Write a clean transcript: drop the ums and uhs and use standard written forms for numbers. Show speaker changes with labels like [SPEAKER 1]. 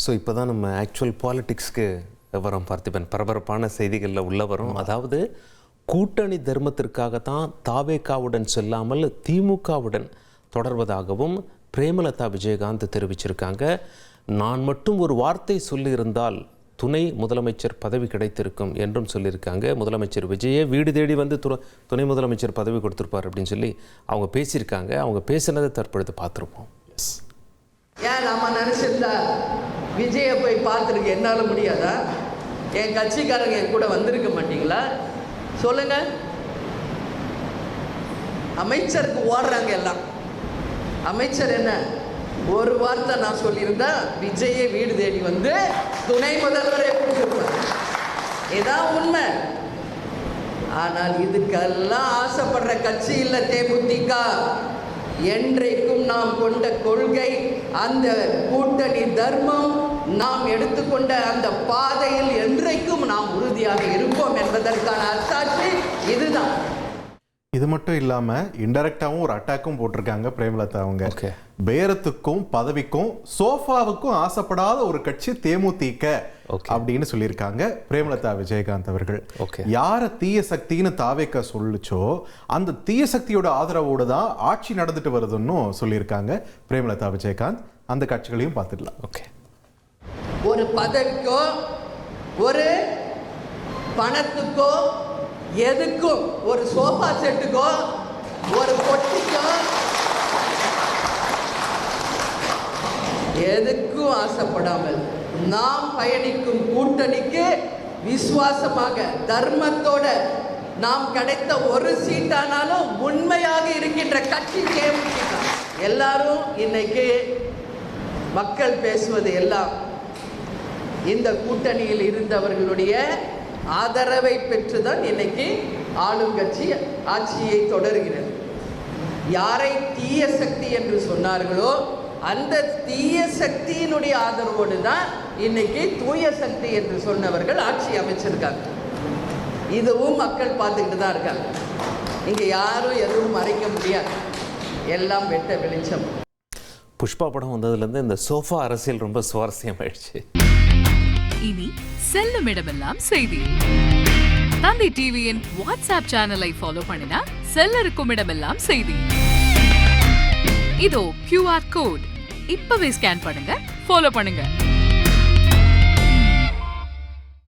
[SPEAKER 1] So இப்போ தான் நம்ம ஆக்சுவல் பாலிட்டிக்ஸ்க்கு வரோம் பார்த்திபன். பரபரப்பான செய்திகளில் உள்ள வரும். அதாவது கூட்டணி தர்மத்திற்காகத்தான் தாவேகாவுடன் செல்லாமல் திமுகவுடன் தொடர்வதாகவும் பிரேமலதா விஜயகாந்த் தெரிவிச்சிருக்காங்க. நான் மட்டும் ஒரு வார்த்தை சொல்லியிருந்தால் துணை முதலமைச்சர் பதவி கிடைத்திருக்கும் என்றும் சொல்லியிருக்காங்க. முதலமைச்சர் விஜயே வீடு தேடி வந்து துணை முதலமைச்சர் பதவி கொடுத்துருப்பார் அப்படின்னு சொல்லி அவங்க பேசியிருக்காங்க. அவங்க பேசினதை தற்பொழுது பார்த்துருப்போம்.
[SPEAKER 2] ஏன் நம்ம நினச்சிருந்தா விஜயை போய் பார்த்துருக்க என்னால் முடியாதா? என் கட்சிக்காரங்க என் கூட வந்திருக்க மாட்டீங்களா? சொல்லுங்க. அமைச்சருக்கு ஓடுறாங்க எல்லாம். அமைச்சர் என்ன ஒரு வார்த்தை நான் சொல்லியிருந்தா விஜயை வீடு தேடி வந்து துணை முதல்வரை கொடுத்துருப்பார். இதான் உண்மை. ஆனால் இதுக்கெல்லாம் ஆசைப்படுற கட்சி இல்லை தேமுதிக. என்றைக்கும் நாம் கொண்ட கொள்கை, அந்த கூட்டணி தர்மம், நாம் எடுத்துக்கொண்ட அந்த பாதையில் என்றைக்கும் நாம் உறுதியாக இருப்போம் என்பதற்கான அத்தாட்சி இதுதான்.
[SPEAKER 3] இது மட்டும் இல்லாமல் இன்டெரக்டாகவும் ஒரு அட்டாக்கும் போட்டிருக்காங்க பிரேமலதா. அவங்க பேரத்துக்கும் பதவிக்கும் சோஃபாவுக்கும் ஆசைப்படாத ஒரு கட்சி தேமுதிக அப்படின்னு சொல்லியிருக்காங்க பிரேமலதா விஜயகாந்த் அவர்கள். யார தீய சக்தின்னு தாவேக்க சொல்லிச்சோ அந்த தீய சக்தியோட ஆதரவோடு தான் ஆட்சி நடந்துட்டு வருதுன்னு சொல்லியிருக்காங்க பிரேமலதா விஜயகாந்த். அந்த கட்சிகளையும் பார்த்துடலாம்.
[SPEAKER 2] ஒரு பதவிக்கோ ஒரு பணத்துக்கோ எதுக்கும், ஒரு சோஃபா செட்டுக்கோ ஒரு பொட்டிக்கோ எதுக்கும் ஆசைப்படாமல் நாம் பயணிக்கும் கூட்டணிக்கு விசுவாசமாக தர்மத்தோட நாம் கிடைத்த ஒரு சீட்டானாலும் உண்மையாக இருக்கின்ற கட்சி தேமுதிக. எல்லாரும் இன்னைக்கு மக்கள் பேசுவது எல்லாம் இந்த கூட்டணியில் இருந்தவர்களுடைய ஆதரவை பெற்றுதான் இன்னைக்கு ஆளும் கட்சி ஆட்சியை தொடர்கிறது. யாரை தீய சக்தி என்று சொன்னார்களோ அந்த தீய சக்தியினுடைய ஆதரவோடு தான் இன்னைக்கு தூய சக்தி என்று சொன்னவர்கள் ஆட்சி அமைச்சிருக்காங்க. இதுவும் மக்கள் பார்த்துக்கிட்டு தான் இருக்காங்க. இங்கே யாரும் எதுவும் மறைக்க முடியாது. எல்லாம் வெட்ட வெளிச்சம்.
[SPEAKER 1] புஷ்பா படம் வந்ததுலேருந்து இந்த சோஃபா அரசியல் ரொம்ப சுவாரஸ்யமாயிடுச்சு.
[SPEAKER 4] இனி செல்லும் இடமெல்லாம் செய்தி. தந்தை டிவியின் வாட்ஸ்அப் சேனலை ஃபாலோ பண்ணினா செல்ல இருக்கும் இடமெல்லாம் செய்தி. இதோ QR கோட் இப்பவே ஸ்கேன் பண்ணுங்க, ஃபாலோ பண்ணுங்க.